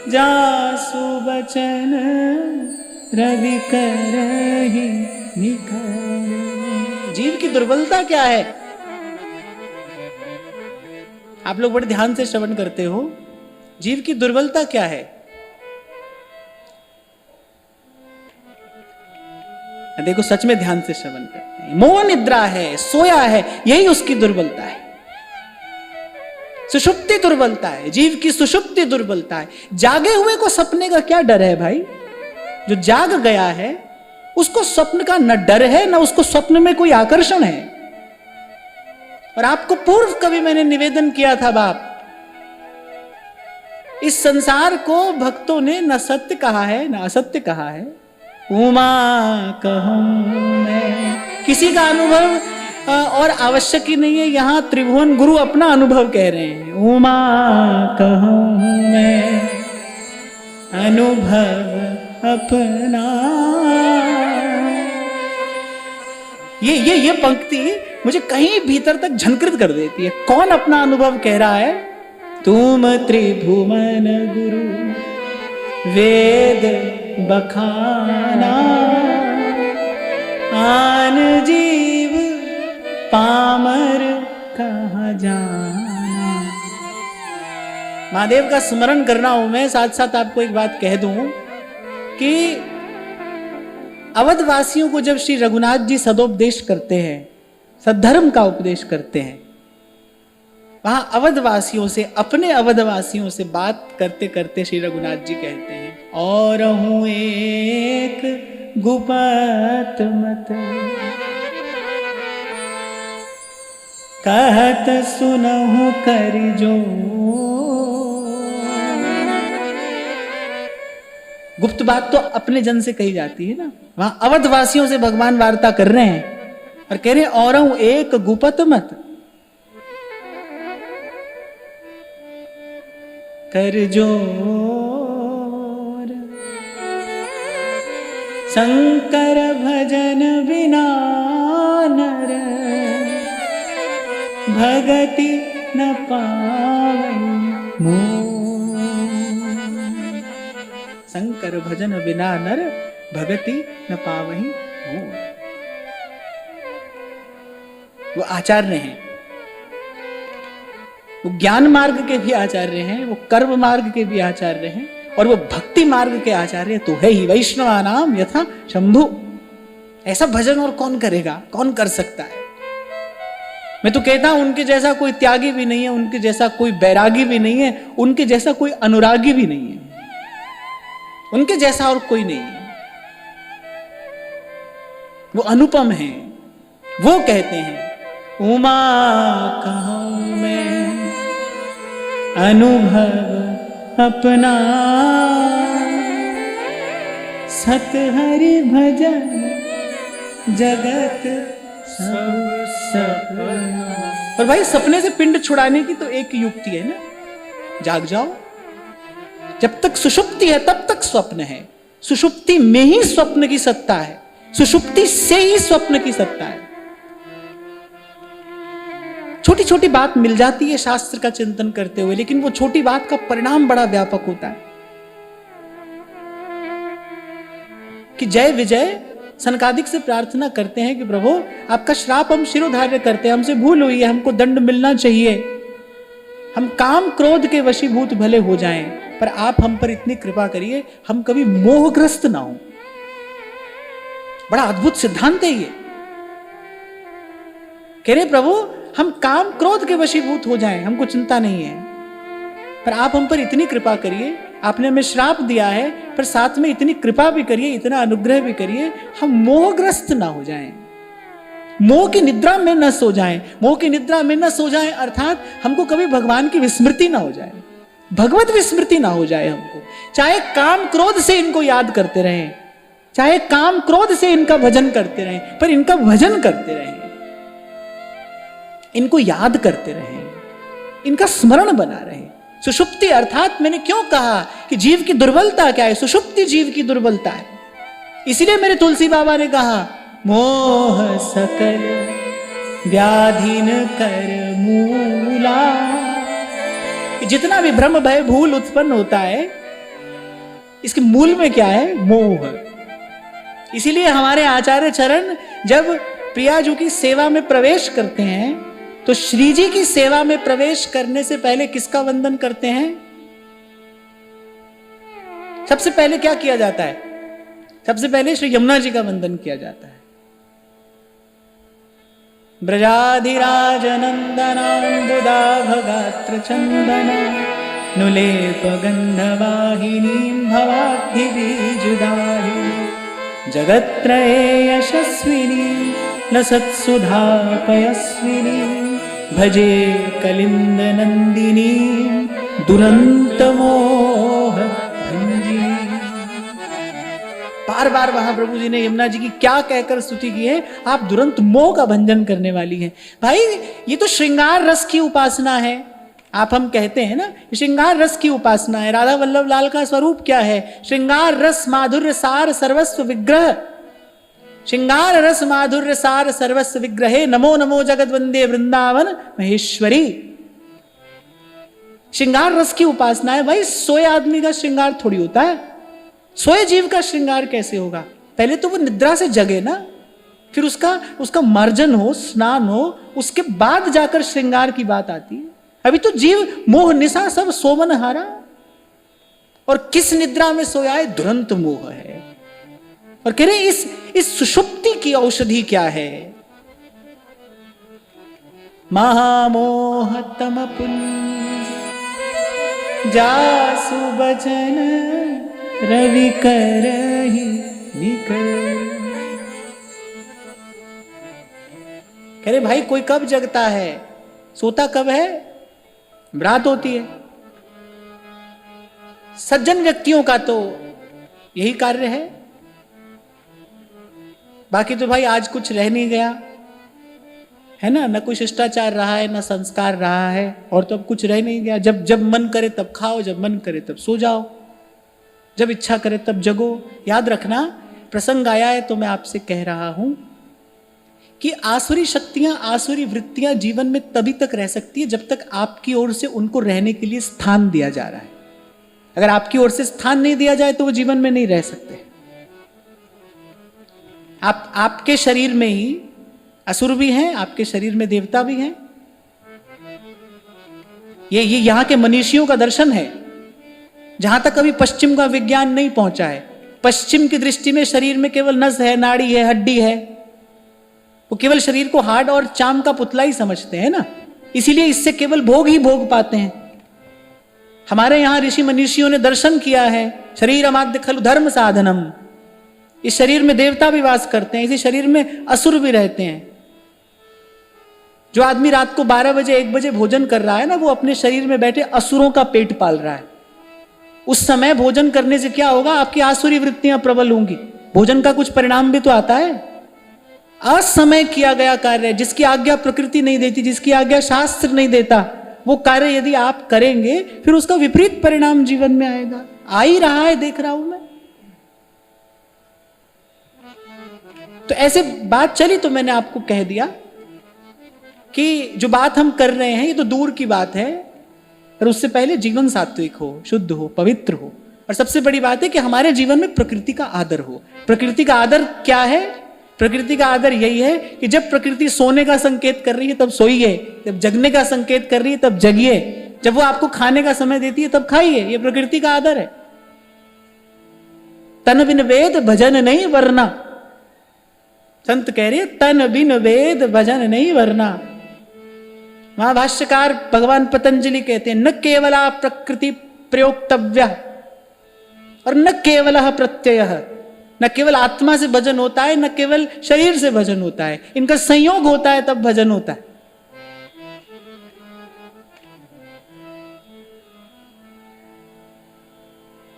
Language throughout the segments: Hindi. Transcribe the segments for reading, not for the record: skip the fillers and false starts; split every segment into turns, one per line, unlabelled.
जासु बचन रवि करहि निकर। जीव की दुर्बलता क्या है? आप लोग बड़े ध्यान से श्रवण करते हो। जीव की दुर्बलता क्या है? देखो, सच में ध्यान से श्रवण करते हैं। मोह निद्रा है, सोया है, यही उसकी दुर्बलता है। सुषुप्ति दुर्बलता है, जीव की सुषुप्ति दुर्बलता है। जागे हुए को सपने का क्या डर है भाई? जो जाग गया है उसको स्वप्न का न डर है न उसको स्वप्न में कोई आकर्षण है। और आपको पूर्व कभी मैंने निवेदन किया था बाप, इस संसार को भक्तों ने न सत्य कहा है न असत्य कहा है। उमा कहूं मैं, किसी का अनुभव और आवश्यक ही नहीं है। यहां त्रिभुवन गुरु अपना अनुभव कह रहे हैं। उमा कहूं मैं अनुभव अपना। ये पंक्ति मुझे कहीं भीतर तक झंकृत कर देती है। कौन अपना अनुभव कह रहा है? तुम त्रिभुवन गुरु वेद बखाना, आन जीव पामर कहाँ जाना। महादेव का स्मरण कर रहा हूं मैं, साथ साथ आपको एक बात कह दूं कि अवधवासियों को जब श्री रघुनाथ जी सदोपदेश करते हैं, सद्धर्म का उपदेश करते हैं, वहां अवधवासियों से, अपने अवधवासियों से बात करते करते श्री रघुनाथ जी कहते हैं, और हूं एक गुपत मत कहत सुनहु कर जो। गुप्त बात तो अपने जन से कही जाती है ना। वहां अवधवासियों से भगवान वार्ता कर रहे हैं और कह रहे हैं, और हूं एक गुपत मत कर जोर, शंकर भजन बिना नर भगति न पावै मोर। शंकर भजन बिना नर भगति न पावै मोर। वो आचार्य हैं, वो ज्ञान मार्ग के भी आचार्य हैं, वो कर्म मार्ग के भी आचार्य हैं, और वो भक्ति मार्ग के आचार्य तो है ही। वैष्णवा नाम यथा शंभु। ऐसा भजन और कौन करेगा? कौन कर सकता है? मैं तो कहता हूं उनके जैसा कोई त्यागी भी नहीं है, उनके जैसा कोई बैरागी भी नहीं है, उनके जैसा कोई अनुरागी भी नहीं है, उनके जैसा और कोई नहीं है। वो अनुपम है। वो कहते हैं, उमा कहूं मैं अनुभव अपना, सत हरि भजन जगत सब सपना। और भाई, सपने से पिंड छुड़ाने की तो एक युक्ति है ना, जाग जाओ। जब तक सुषुप्ति है तब तक स्वप्न है। सुषुप्ति में ही स्वप्न की सत्ता है, सुषुप्ति से ही स्वप्न की सत्ता है। छोटी छोटी बात मिल जाती है शास्त्र का चिंतन करते हुए, लेकिन वो छोटी बात का परिणाम बड़ा व्यापक होता है। कि जय विजय सनकादिक से प्रार्थना करते हैं कि प्रभु आपका श्राप हम शिरोधार्य करते हैं, हमसे भूल हुई है, हमको दंड मिलना चाहिए, हम काम क्रोध के वशीभूत भले हो जाएं, पर आप हम पर इतनी कृपा करिए हम कभी मोहग्रस्त ना हो। बड़ा अद्भुत सिद्धांत है ये। कह रहे प्रभु हम काम क्रोध के वशीभूत हो जाएं, हमको चिंता नहीं है, पर आप हम पर इतनी कृपा करिए, आपने हमें श्राप दिया है पर साथ में इतनी कृपा भी करिए, इतना अनुग्रह भी करिए, हम मोहग्रस्त ना हो जाएं, मोह की निद्रा में न सो जाएं। मोह की निद्रा में न सो जाएं अर्थात हमको कभी भगवान की विस्मृति ना हो जाए, भगवत विस्मृति ना हो जाए हमको। चाहे काम क्रोध से इनको याद करते रहें, चाहे काम क्रोध से इनका भजन करते रहें, पर इनका भजन करते रहें, इनको याद करते रहें, इनका स्मरण बना रहे। सुषुप्ति अर्थात मैंने क्यों कहा कि जीव की दुर्बलता क्या है? सुषुप्ति जीव की दुर्बलता है। इसीलिए मेरे तुलसी बाबा ने कहा, मोह सकल व्याधीन कर मूला। जितना भी भ्रम भय भूल उत्पन्न होता है इसके मूल में क्या है? मोह। इसीलिए हमारे आचार्य चरण जब प्रिया जी की सेवा में प्रवेश करते हैं तो श्री जी की सेवा में प्रवेश करने से पहले किसका वंदन करते हैं? सबसे पहले क्या किया जाता है? सबसे पहले श्री यमुना जी का वंदन किया जाता है। ब्रजाधिराज नंदनाम्बुदाभगात्र चंदना नुलेप गंधवाहिनीं भवाब्धिबीजदाहिनी जगत्त्रये यशस्विनी लसत्सुधा पयस्विनी भजे कलिंद नंदिनी दुरंत मोह भंजिनी। बार बार महाप्रभु जी ने यमुना जी की क्या कहकर स्तुति की है? आप दुरंत मोह का भंजन करने वाली हैं। भाई ये तो श्रृंगार रस की उपासना है। आप हम कहते हैं ना श्रृंगार रस की उपासना है। राधा वल्लभ लाल का स्वरूप क्या है? श्रृंगार रस माधुर्य सार सर्वस्व विग्रह। श्रृंगार रस माधुर्य सार सर्वस्व विग्रहे नमो नमो जगत वंदे वृंदावन महेश्वरी। श्रृंगार रस की उपासना है। भाई सोए आदमी का श्रृंगार थोड़ी होता है। सोए जीव का श्रृंगार कैसे होगा? पहले तो वो निद्रा से जगे ना, फिर उसका मार्जन हो, स्नान हो, उसके बाद जाकर श्रृंगार की बात आती है। अभी तो जीव मोह निशा सब सोमन हारा। और किस निद्रा में सोया है? दुरंत मोह है। और कह रहे इस सुषुप्ति की औषधि क्या है? महामोह तम पुंज जासु बचन रवि करहि निकर। कह रहे भाई कोई कब जगता है? सोता कब है? रात होती है। सज्जन व्यक्तियों का तो यही कार्य है। बाकी तो भाई आज कुछ रह नहीं गया है ना, न कोई शिष्टाचार रहा है, न संस्कार रहा है, और तो अब कुछ रह नहीं गया। जब मन करे तब खाओ, जब मन करे तब सो जाओ, जब इच्छा करे तब जगो। याद रखना, प्रसंग आया है तो मैं आपसे कह रहा हूं कि आसुरी शक्तियां, आसुरी वृत्तियां जीवन में तभी तक रह सकती है जब तक आपकी ओर से उनको रहने के लिए स्थान दिया जा रहा है। अगर आपकी ओर से स्थान नहीं दिया जाए तो वो जीवन में नहीं रह सकते। आपके शरीर में ही असुर भी हैं, आपके शरीर में देवता भी हैं। ये यहां के मनीषियों का दर्शन है, जहां तक अभी पश्चिम का विज्ञान नहीं पहुंचा है। पश्चिम की दृष्टि में शरीर में केवल नस है, नाड़ी है, हड्डी है। वो केवल शरीर को हाड़ और चाम का पुतला ही समझते हैं ना, इसीलिए इससे केवल भोग ही भोग पाते हैं। हमारे यहां ऋषि मनीषियों ने दर्शन किया है, शरीर अमाद्य खलु धर्म साधनम। इस शरीर में देवता भी वास करते हैं, इसी शरीर में असुर भी रहते हैं। जो आदमी रात को 12 बजे 1 बजे भोजन कर रहा है ना, वो अपने शरीर में बैठे असुरों का पेट पाल रहा है। उस समय भोजन करने से क्या होगा? आपकी आसुरी वृत्तियां प्रबल होंगी। भोजन का कुछ परिणाम भी तो आता है। असमय किया गया कार्य, जिसकी आज्ञा प्रकृति नहीं देती, जिसकी आज्ञा शास्त्र नहीं देता, वो कार्य यदि आप करेंगे फिर उसका विपरीत परिणाम जीवन में आएगा। आ ही रहा है, देख रहा हूं मैं। तो ऐसे बात चली तो मैंने आपको कह दिया कि जो बात हम कर रहे हैं ये तो दूर की बात है, और उससे पहले जीवन सात्विक हो, शुद्ध हो, पवित्र हो। और सबसे बड़ी बात है कि हमारे जीवन में प्रकृति का आदर हो। प्रकृति का आदर क्या है? प्रकृति का आदर यही है कि जब प्रकृति सोने का संकेत कर रही है तब सोइए, जब जगने का संकेत कर रही है तब जगिए, जब वो आपको खाने का समय देती है तब खाइए। ये प्रकृति का आदर है। तन बिन वेद भजन नहीं वरना, संत कह रहे तन बिन वेद भजन नहीं वरना। महाभाष्यकार भगवान पतंजलि कहते हैं न केवला प्रकृति प्रयोक्तव्य और न केवल प्रत्यय। न केवल आत्मा से भजन होता है, न केवल शरीर से भजन होता है, इनका संयोग होता है तब भजन होता है।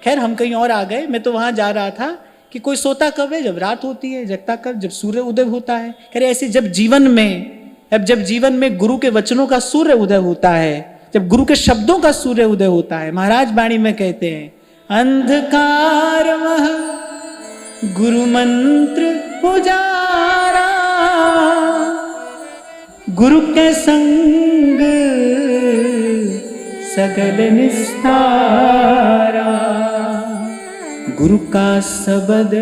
खैर हम कहीं और आ गए। मैं तो वहां जा रहा था कि कोई सोता कब है? जब रात होती है। जगता कब? जब सूर्य उदय होता है। कह रहे ऐसे जब जीवन में गुरु के वचनों का सूर्य उदय होता है, जब गुरु के शब्दों का सूर्य उदय होता है। महाराज वाणी में कहते हैं अंधकार वह गुरु मंत्र उजारा, गुरु के संग सगल निस्तारा। गुरु का शब्द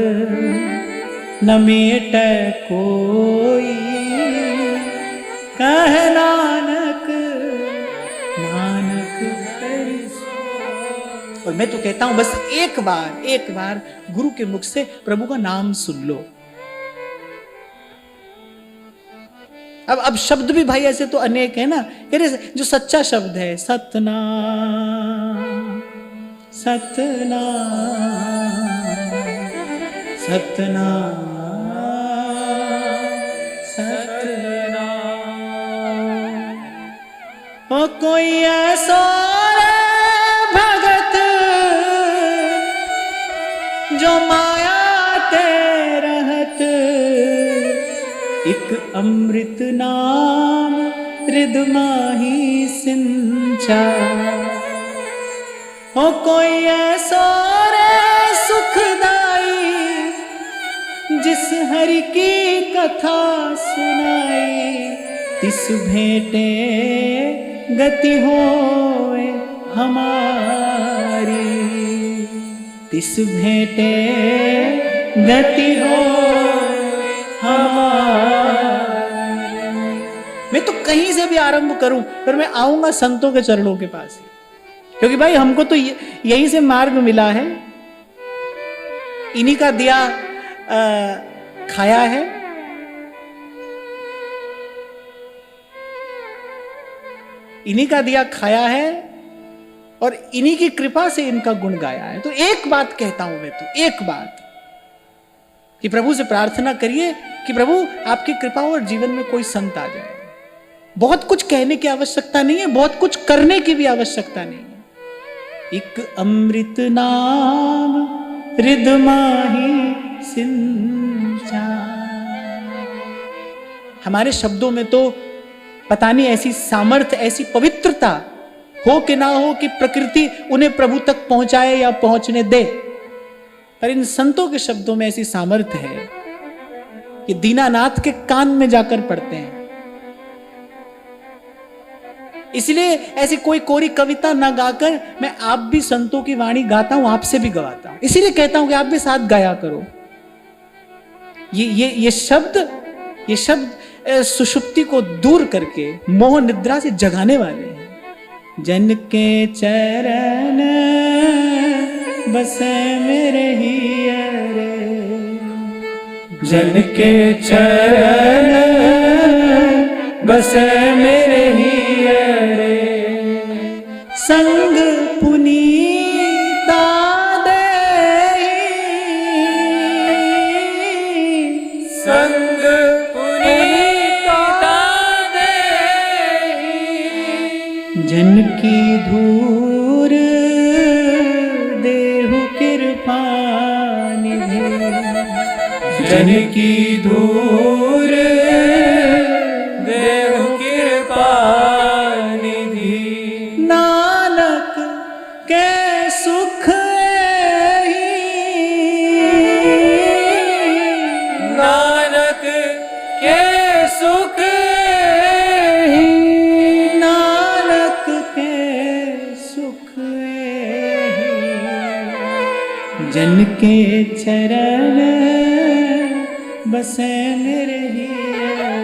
न मेटे कोई, कह नानक नानक हरि सोई। और मैं तो कहता हूं बस एक बार गुरु के मुख से प्रभु का नाम सुन लो। अब शब्द भी भाई ऐसे तो अनेक है ना, जो सच्चा शब्द है सतनाम सतनाम सतनाम सतनाम। ओ कोई ऐसा भगत जो माया ते रहत, एक अमृत नाम हृदय माही सिंचा। हो कोई ऐसा रे सुखदाई जिस हरि की कथा सुनाई, तिस भेंटे गति होए हमारी, तिस भेंटे गति होए हमारी। मैं तो कहीं से भी आरंभ करूं पर मैं आऊंगा संतों के चरणों के पास ही, क्योंकि भाई हमको तो यहीं से मार्ग मिला है, इन्हीं का दिया खाया है। इन्हीं का दिया खाया है और इन्हीं की कृपा से इनका गुण गाया है। तो एक बात कहता हूं मैं, तो एक बात कि प्रभु से प्रार्थना करिए कि प्रभु आपकी कृपा और जीवन में कोई संत आ जाए। बहुत कुछ कहने की आवश्यकता नहीं है, बहुत कुछ करने की भी आवश्यकता नहीं है। एक अमृत नाम हृदय माही सिंचा। हमारे शब्दों में तो पता नहीं ऐसी सामर्थ्य, ऐसी पवित्रता हो कि ना हो कि प्रकृति उन्हें प्रभु तक पहुंचाए या पहुंचने दे, पर इन संतों के शब्दों में ऐसी सामर्थ्य है कि दीनानाथ के कान में जाकर पड़ते हैं। इसलिए ऐसी कोई कोरी कविता ना गाकर मैं आप भी संतों की वाणी गाता हूं, आपसे भी गवाता हूं। इसीलिए कहता हूं कि आप भी साथ गाया करो। ये शब्द सुषुप्ति को दूर करके मोह निद्रा से जगाने वाले हैं। जन के चरण बसे मेरे हियरे, जन के चरण बसे मेरे हियरे, संग पुनीता देहि, संग पुनीता देहि, जन की धूर देहु कृपा निधि, जन की धूर देहु कृपा निधि, नानक के सुख एहि, नानक के सुख एहि, नानक के सुख एहि, जन के चरण बसे मेरे हियरे,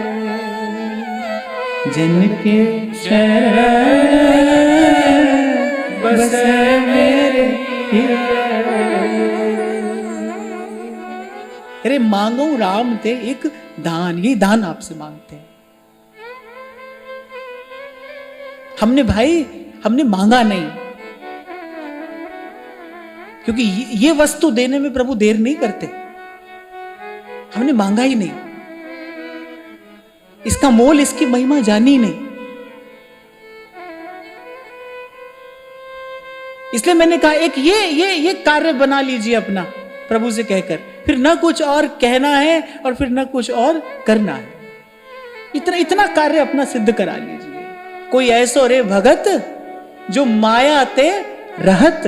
जन के चरण बसे मेरे हियरे। अरे मांगो राम ते एक दान, ये दान आपसे मांगते हैं। हमने मांगा नहीं, क्योंकि ये वस्तु देने में प्रभु देर नहीं करते। हमने मांगा ही नहीं, इसका मोल, इसकी महिमा जानी नहीं। इसलिए मैंने कहा एक ये कार्य बना लीजिए अपना प्रभु से कहकर, फिर न कुछ और कहना है और फिर न कुछ और करना है। इतना कार्य अपना सिद्ध करा लीजिए। कोई ऐसो रे भगत जो माया ते रहत,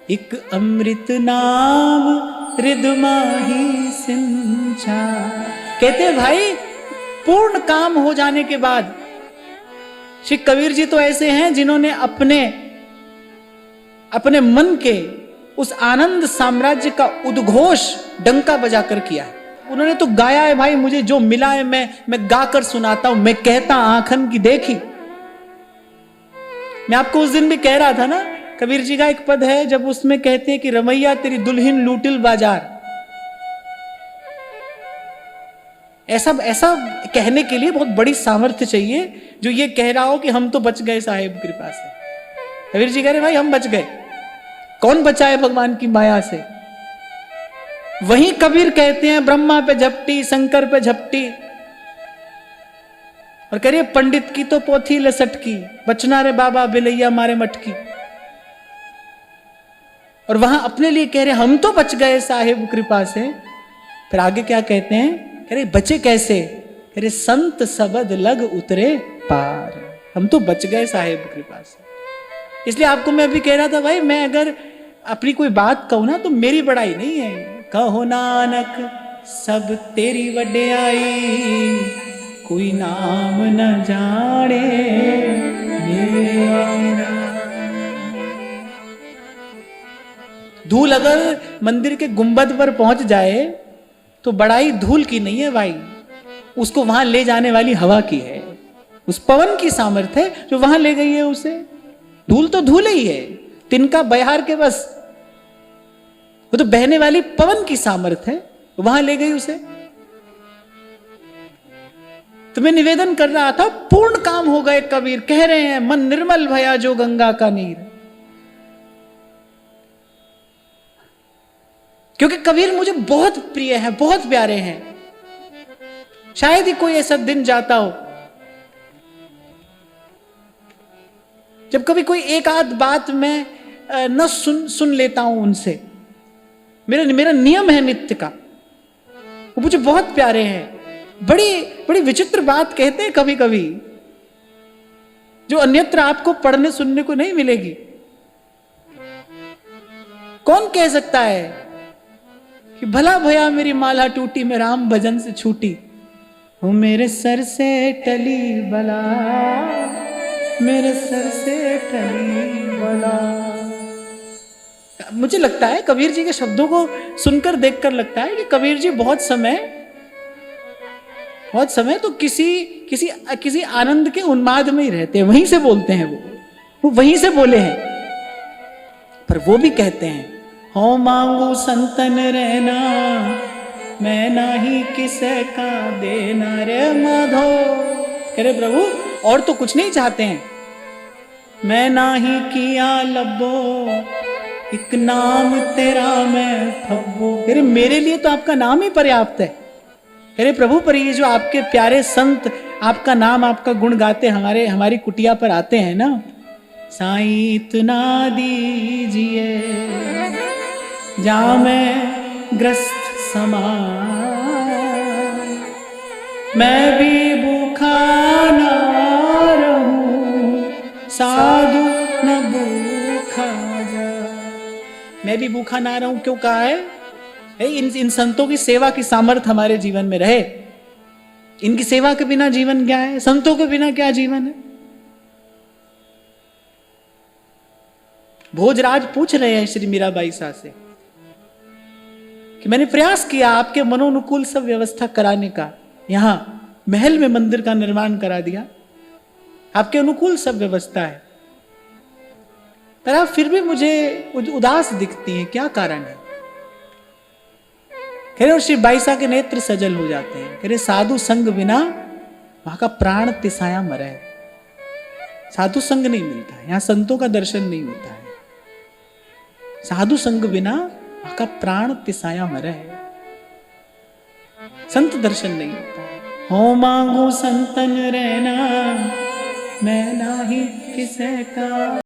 एक अमृत नाम हृदय माही सिंचा। कहते भाई पूर्ण काम हो जाने के बाद, श्री कबीर जी तो ऐसे हैं जिन्होंने अपने मन के उस आनंद साम्राज्य का उद्घोष डंका बजाकर किया है। उन्होंने तो गाया है भाई, मुझे जो मिला है मैं गाकर सुनाता हूं, मैं कहता आंखन की देखी। मैं आपको उस दिन भी कह रहा था ना, कबीर जी का एक पद है जब उसमें कहते हैं कि रमैया तेरी दुल्हन लूटिल बाजार। ऐसा कहने के लिए बहुत बड़ी सामर्थ्य चाहिए जो ये कह रहा हो कि हम तो बच गए साहेब कृपा से। कबीर जी कह रहे भाई हम बच गए, कौन बचाए भगवान की माया से। वहीं कबीर कहते हैं ब्रह्मा पे झपटी, शंकर पे झपटी, और कह रहे पंडित की तो पोथी लसटकी, बचना रे बाबा बिलैया मारे मटकी। और वहां अपने लिए कह रहे हम तो बच गए साहिब कृपा से। फिर आगे क्या कहते हैं, कह रहे बचे कैसे, कह रहे संत सबद लग उतरे पार, हम तो बच गए साहिब कृपा से। इसलिए आपको मैं अभी कह रहा था भाई, मैं अगर अपनी कोई बात कहूं ना तो मेरी बड़ाई नहीं है, कहो नानक सब तेरी वड्याई, कोई नाम न जाने मेरा। धूल अगर मंदिर के गुंबद पर पहुंच जाए तो बड़ाई धूल की नहीं है भाई, उसको वहां ले जाने वाली हवा की है, उस पवन की सामर्थ्य है जो वहां ले गई है उसे। धूल तो धूल ही है, तिनका बहार के बस, वो तो बहने वाली पवन की सामर्थ्य है, वहां ले गई उसे। तो मैं निवेदन कर रहा था, पूर्ण काम हो गए कबीर कह रहे हैं, मन निर्मल भया जो गंगा का नीर। क्योंकि कबीर मुझे बहुत प्रिय है, बहुत प्यारे हैं। शायद ही कोई ऐसा दिन जाता हो जब कभी कोई एक आध बात मैं न सुन लेता हूं उनसे। मेरा नियम है नित्य का, वो मुझे बहुत प्यारे हैं। बड़ी विचित्र बात कहते हैं कभी कभी, जो अन्यत्र आपको पढ़ने सुनने को नहीं मिलेगी। कौन कह सकता है कि भला भया मेरी माला टूटी, मैं राम भजन से छूटी, वो मेरे सर से टली बला, मेरे सर से टली बला। मुझे लगता है कबीर जी के शब्दों को सुनकर देखकर लगता है कि कबीर जी बहुत समय तो किसी आनंद के उन्माद में ही रहते हैं, वहीं से बोलते हैं, वो वहीं से बोले हैं। पर वो भी कहते हैं, हो मांगू संतन रहना, मैं नाही किसे का देना रे माधो। कह रहे प्रभु और तो कुछ नहीं चाहते हैं, मैं नाही किया लबो, एक नाम तेरा मैं फब्बो। कह रहे मेरे लिए तो आपका नाम ही पर्याप्त है। कह रहे प्रभु पर ये जो आपके प्यारे संत आपका नाम आपका गुण गाते हमारी कुटिया पर आते हैं ना, साईं इतना दीजिए जा मैं ग्रस्त समा, मैं भी भूखा ना रहूं, साधु न भूखा जा। मैं भी भूखा ना रहूं क्यों कहा है? इन संतों की सेवा की सामर्थ्य हमारे जीवन में रहे। इनकी सेवा के बिना जीवन क्या है? संतों के बिना क्या जीवन है? भोजराज पूछ रहे हैं श्री मीराबाई शाह से कि मैंने प्रयास किया आपके मनोनुकूल सब व्यवस्था कराने का, यहां महल में मंदिर का निर्माण करा दिया, आपके अनुकूल सब व्यवस्था है, पर आप फिर भी मुझे उदास दिखती हैं, क्या कारण है? कह रहे श्री बाई शाह के नेत्र सजल हो जाते हैं। कह रहे साधु संग बिना वहां का प्राण तिसाया मरा है। साधु संग नहीं मिलता है, यहां संतों का दर्शन नहीं होता है। साधु संग बिना वहां का प्राण तिसाया मरा है, संत दर्शन नहीं होता है। हो मांगू संतन रहना, मैं नाही किसे का